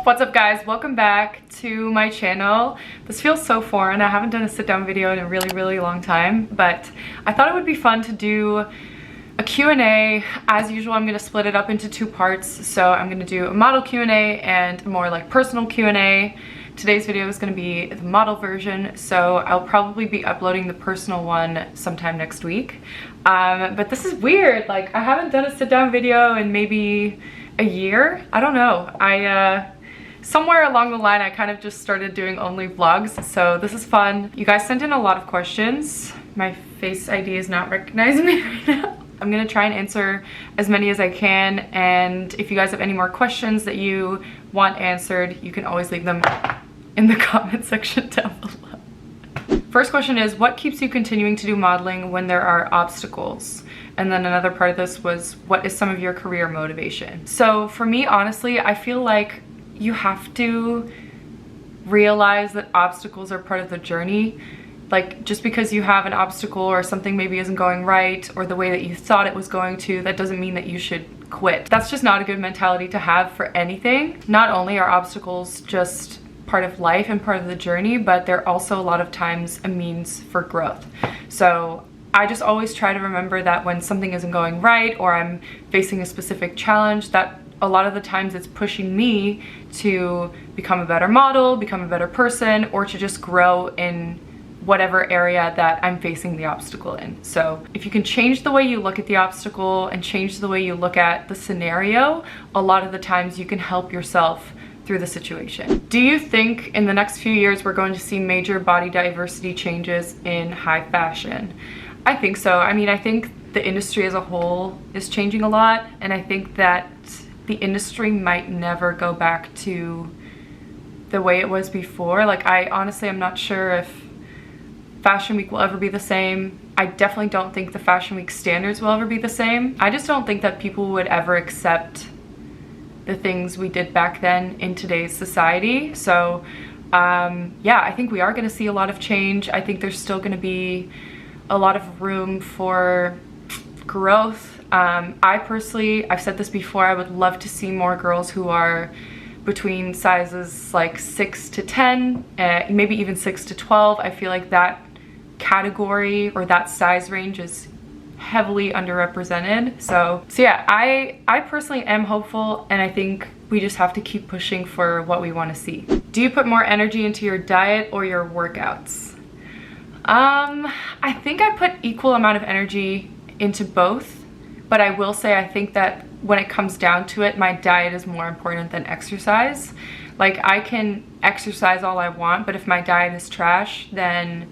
What's up guys, welcome back to my channel. This feels so foreign. I haven't done a sit down video in a really long time, but I thought it would be fun to do a Q&A. As usual, I'm going to split it up into two parts. So I'm going to do a model Q&A and more like personal Q&A. Today's video is going to be the model version, so I'll probably be uploading the personal one sometime next week. But this is weird, like I haven't done a sit down video in maybe a year. I don't know. Somewhere along the line I kind of just started doing only vlogs, so this is fun. You guys sent in a lot of questions. My Face ID is not recognizing me right now. I'm gonna try and answer as many as I can, and if you guys have any more questions that you want answered, you can always leave them in the comment section down below. First question is, what keeps you continuing to do modeling when there are obstacles? And then another part of this was, what is some of your career motivation? So for me, honestly, I feel like you have to realize that obstacles are part of the journey. Like, just because you have an obstacle or something maybe isn't going right or the way that you thought it was going to, that doesn't mean that you should quit. That's just not a good mentality to have for anything. Not only are obstacles just part of life and part of the journey, but they're also a lot of times a means for growth. So I just always try to remember that when something isn't going right or I'm facing a specific challenge, that a lot of the times it's pushing me to become a better model, become a better person, or to just grow in whatever area that I'm facing the obstacle in. So if you can change the way you look at the obstacle and change the way you look at the scenario, a lot of the times you can help yourself through the situation. Do you think in the next few years we're going to see major body diversity changes in high fashion? I think so. I mean, I think the industry as a whole is changing a lot, and I think that the industry might never go back to the way it was before. Like, I honestly am not sure if Fashion Week will ever be the same. I definitely don't think the Fashion Week standards will ever be the same. I just don't think that people would ever accept the things we did back then in today's society. So yeah, I think we are gonna see a lot of change. I think there's still gonna be a lot of room for growth. I personally, I've said this before, I would love to see more girls who are between sizes like 6 to 10, maybe even 6 to 12. I feel like that category or that size range is heavily underrepresented. So yeah, I personally am hopeful, and I think we just have to keep pushing for what we want to see. Do you put more energy into your diet or your workouts? I think I put equal amount of energy into both, but I will say I think that when it comes down to it, my diet is more important than exercise. Like, I can exercise all I want, but if my diet is trash, then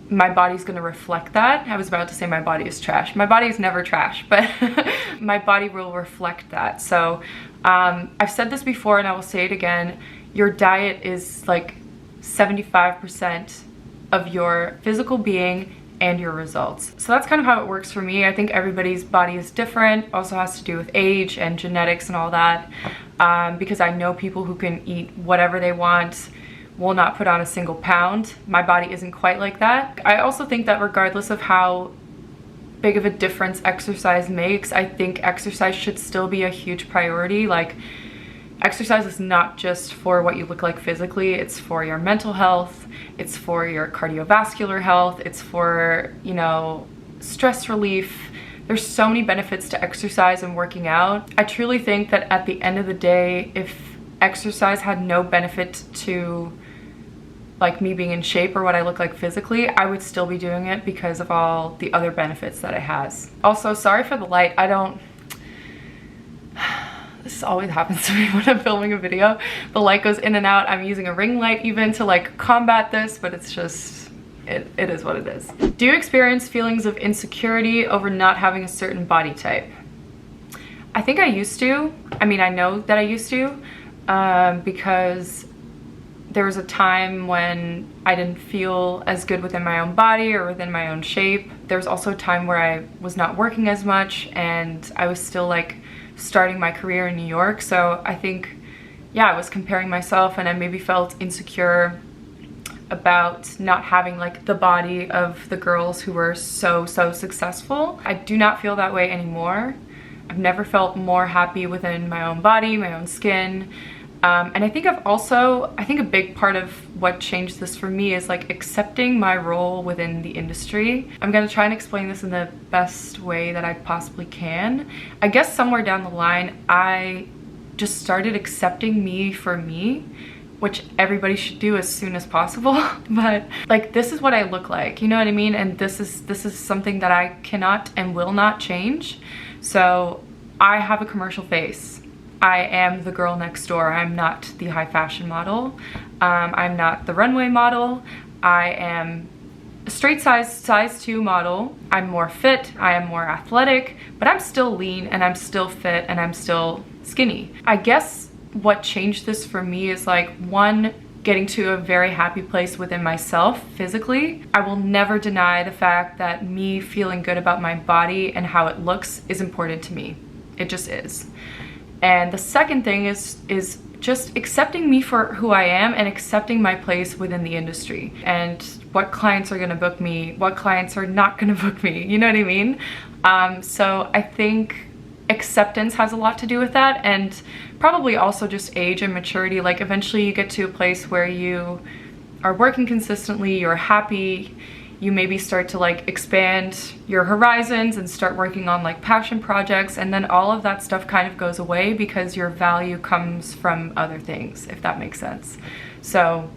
my body's gonna reflect that. I was about to say my body is trash. My body is never trash, but my body will reflect that. So I've said this before and I will say it again, your diet is like 75% of your physical being and your results. So that's kind of how it works for me. I think everybody's body is different. Also has to do with age and genetics and all that. Because I know people who can eat whatever they want, will not put on a single pound. My body isn't quite like that. I also think that regardless of how big of a difference exercise makes, I think exercise should still be a huge priority. Like, exercise is not just for what you look like physically, it's for your mental health, it's for your cardiovascular health, it's for, you know, stress relief. There's so many benefits to exercise and working out. I truly think that at the end of the day, if exercise had no benefit to like me being in shape or what I look like physically, I would still be doing it because of all the other benefits that it has. Also, sorry for the light. This always happens to me when I'm filming a video. The light goes in and out. I'm using a ring light even to like combat this, but it's just, it is what it is. Do you experience feelings of insecurity over not having a certain body type? I think I used to. I mean, I know that I used to because there was a time when I didn't feel as good within my own body or within my own shape. There was also a time where I was not working as much and I was still like starting my career in New York. So I think, yeah, I was comparing myself and I maybe felt insecure about not having like the body of the girls who were so successful. I do not feel that way anymore. I've never felt more happy within my own body, my own skin. And I think I think a big part of what changed this for me is like accepting my role within the industry. I'm gonna try and explain this in the best way that I possibly can. I guess somewhere down the line, I just started accepting me for me, which everybody should do as soon as possible. But like, this is what I look like, you know what I mean? And this is something that I cannot and will not change. So I have a commercial face. I am the girl next door. I'm not the high fashion model. I'm not the runway model. I am a straight size 2 model. I'm more fit, I am more athletic, but I'm still lean and I'm still fit and I'm still skinny. I guess what changed this for me is like, one, getting to a very happy place within myself physically. I will never deny the fact that me feeling good about my body and how it looks is important to me. It just is. And the second thing is just accepting me for who I am and accepting my place within the industry and what clients are gonna book me, what clients are not gonna book me, you know what I mean? So I think acceptance has a lot to do with that, and probably also just age and maturity. Like, eventually you get to a place where you are working consistently, you're happy, you maybe start to like expand your horizons and start working on like passion projects, and then all of that stuff kind of goes away because your value comes from other things, if that makes sense. So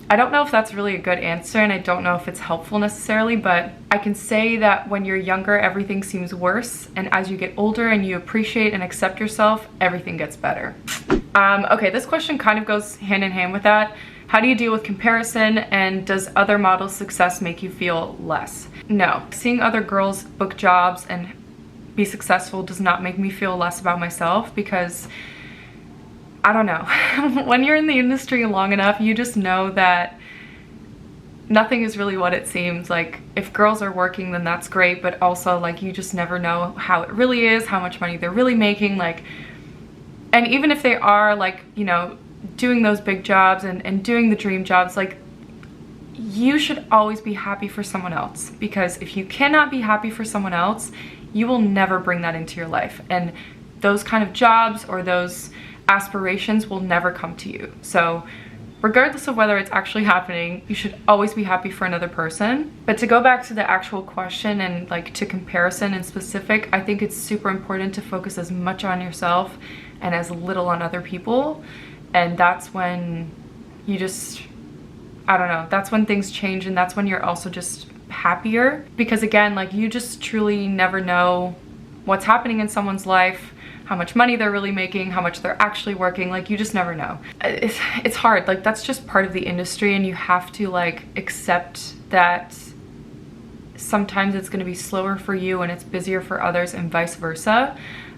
I don't know if that's really a good answer, and I don't know if it's helpful necessarily, but I can say that when you're younger, everything seems worse, and as you get older and you appreciate and accept yourself, everything gets better. Okay, this question kind of goes hand in hand with that. How do you deal with comparison, and does other models' success make you feel less? No. Seeing other girls book jobs and be successful does not make me feel less about myself, because I don't know. When you're in the industry long enough, you just know that nothing is really what it seems. Like, if girls are working, then that's great, but also like, you just never know how it really is, how much money they're really making. Like, and even if they are like, you know, doing those big jobs and doing the dream jobs, like, you should always be happy for someone else, because if you cannot be happy for someone else, you will never bring that into your life, and those kind of jobs or those aspirations will never come to you. So regardless of whether it's actually happening, you should always be happy for another person. But to go back to the actual question and like to comparison in specific, I think it's super important to focus as much on yourself and as little on other people. And that's when you just, I don't know, that's when things change, and that's when you're also just happier. Because again, like, you just truly never know what's happening in someone's life, how much money they're really making, how much they're actually working. Like, you just never know. It's hard. Like, that's just part of the industry, and you have to like accept that sometimes it's going to be slower for you and it's busier for others, and vice versa.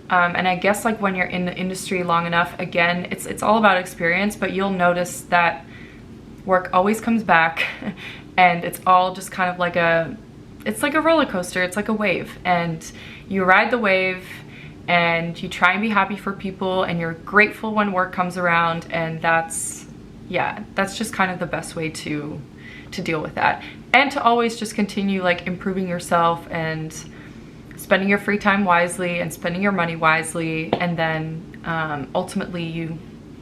And I guess like when you're in the industry long enough, again, it's all about experience, but you'll notice that work always comes back and it's all just kind of like it's like a roller coaster. It's like a wave, and you ride the wave and you try and be happy for people, and you're grateful when work comes around. And that's just kind of the best way to deal with that, and to always just continue like improving yourself and spending your free time wisely and spending your money wisely, and then ultimately you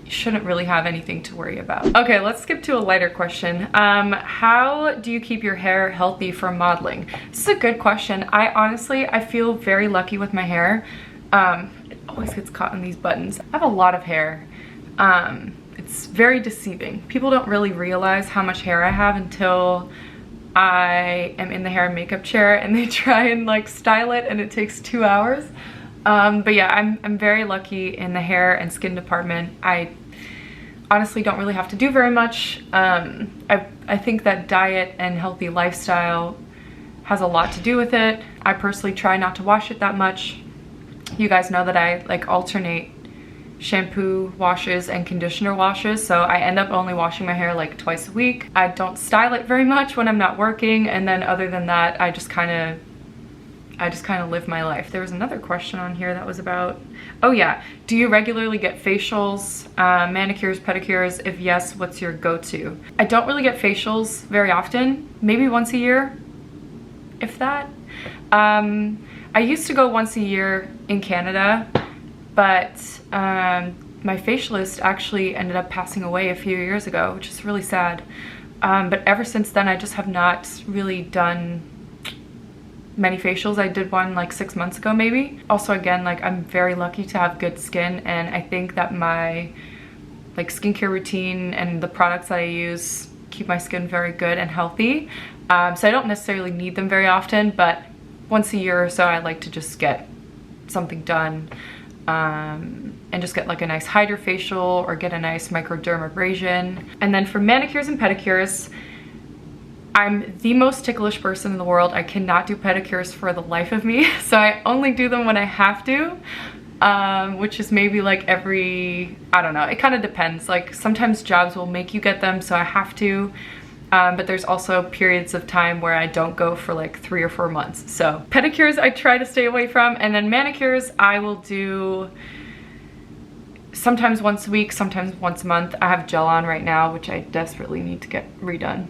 shouldn't really have anything to worry about. Okay, let's skip to a lighter question. How do you keep your hair healthy for modeling? This is a good question. I feel very lucky with my hair. It always gets caught in these buttons. I have a lot of hair. It's very deceiving. People don't really realize how much hair I have until I am in the hair and makeup chair and they try and like style it, and it takes 2 hours. But yeah, I'm very lucky in the hair and skin department. I honestly don't really have to do very much. I think that diet and healthy lifestyle has a lot to do with it. I personally try not to wash it that much. You guys know that I like alternate shampoo washes and conditioner washes, so I end up only washing my hair like twice a week. I don't style it very much when I'm not working, and then other than that, I just kind of live my life. There was another question on here that was about, oh yeah, do you regularly get facials, manicures, pedicures? If yes, what's your go-to? I don't really get facials very often, maybe once a year, if that. I used to go once a year in Canada, but my facialist actually ended up passing away a few years ago, which is really sad. But ever since then, I just have not really done many facials. I did one like 6 months ago maybe. Also, again, like I'm very lucky to have good skin, and I think that my like skincare routine and the products that I use keep my skin very good and healthy. So I don't necessarily need them very often, but once a year or so I like to just get something done and just get like a nice hydrofacial or get a nice microdermabrasion. And then for manicures and pedicures, I'm the most ticklish person in the world. I cannot do pedicures for the life of me, so I only do them when I have to, which is maybe like every, I don't know, it kind of depends. Like sometimes jobs will make you get them, so I have to, but there's also periods of time where I don't go for like 3 or 4 months. So pedicures I try to stay away from, and then manicures I will do sometimes once a week, sometimes once a month. I have gel on right now, which I desperately need to get redone.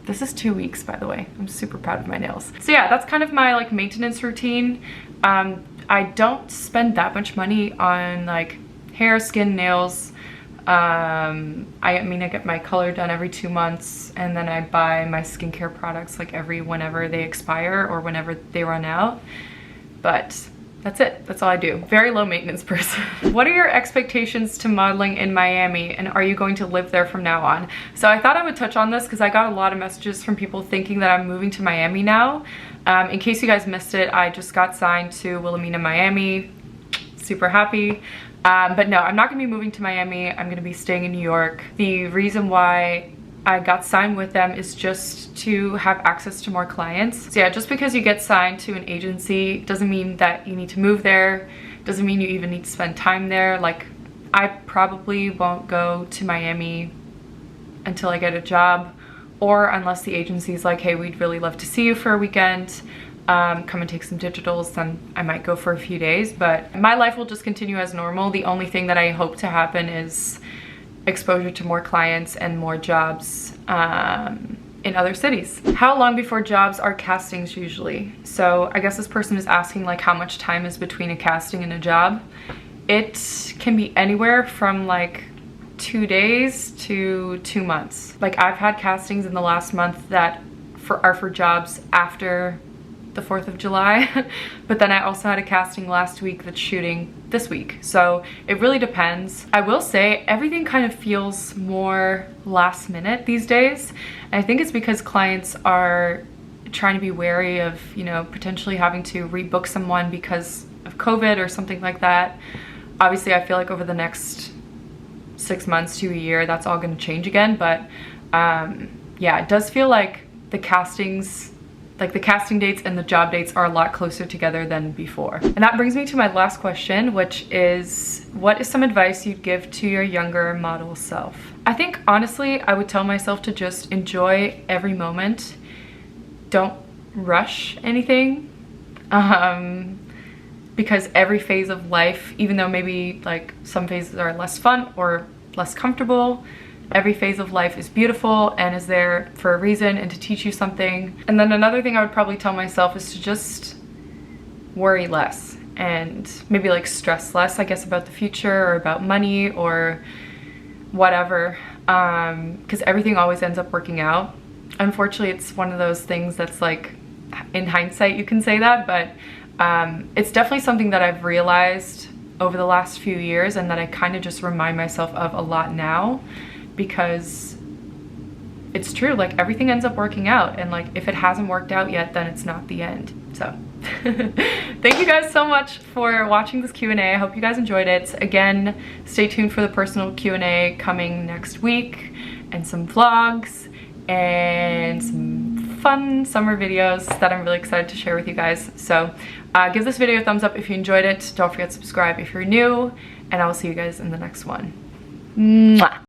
This is 2 weeks, by the way. I'm super proud of my nails. So yeah, that's kind of my like maintenance routine. I don't spend that much money on like hair, skin, nails. I mean, I get my color done every 2 months, and then I buy my skincare products like whenever they expire or whenever they run out. But that's it. That's all I do. Very low maintenance person. What are your expectations to modeling in Miami, and are you going to live there from now on? So I thought I would touch on this because I got a lot of messages from people thinking that I'm moving to Miami now. In case you guys missed it, I just got signed to Wilhelmina, Miami. Super happy. But no, I'm not gonna be moving to Miami. I'm gonna be staying in New York. The reason why I got signed with them is just to have access to more clients. So yeah, just because you get signed to an agency doesn't mean that you need to move there, doesn't mean you even need to spend time there. Like, I probably won't go to Miami until I get a job, or unless the agency's like, hey, we'd really love to see you for a weekend, come and take some digitals, then I might go for a few days. But my life will just continue as normal. The only thing that I hope to happen is exposure to more clients and more jobs in other cities. How long before jobs are castings usually? So I guess this person is asking like how much time is between a casting and a job. It can be anywhere from like 2 days to 2 months. Like, I've had castings in the last month that are for jobs after the 4th of July, but then I also had a casting last week that's shooting this week. So it really depends. I will say everything kind of feels more last minute these days. And I think it's because clients are trying to be wary of, you know, potentially having to rebook someone because of COVID or something like that. Obviously, I feel like over the next 6 months to a year, that's all going to change again. But yeah, it does feel like the castings, like the casting dates and the job dates, are a lot closer together than before. And that brings me to my last question, which is, what is some advice you'd give to your younger model self? I think honestly, I would tell myself to just enjoy every moment. Don't rush anything. Because every phase of life, even though maybe like some phases are less fun or less comfortable, every phase of life is beautiful and is there for a reason and to teach you something. And then another thing I would probably tell myself is to just worry less and maybe like stress less, I guess, about the future or about money or whatever, because everything always ends up working out. Unfortunately, it's one of those things that's like, in hindsight you can say that, but it's definitely something that I've realized over the last few years and that I kind of just remind myself of a lot now, because it's true, like everything ends up working out, and like if it hasn't worked out yet, then it's not the end. So thank you guys so much for watching this Q&A. I hope you guys enjoyed it. Again, stay tuned for the personal Q&A coming next week, and some vlogs and some fun summer videos that I'm really excited to share with you guys. So give this video a thumbs up if you enjoyed it. Don't forget to subscribe if you're new, and I will see you guys in the next one. Mwah!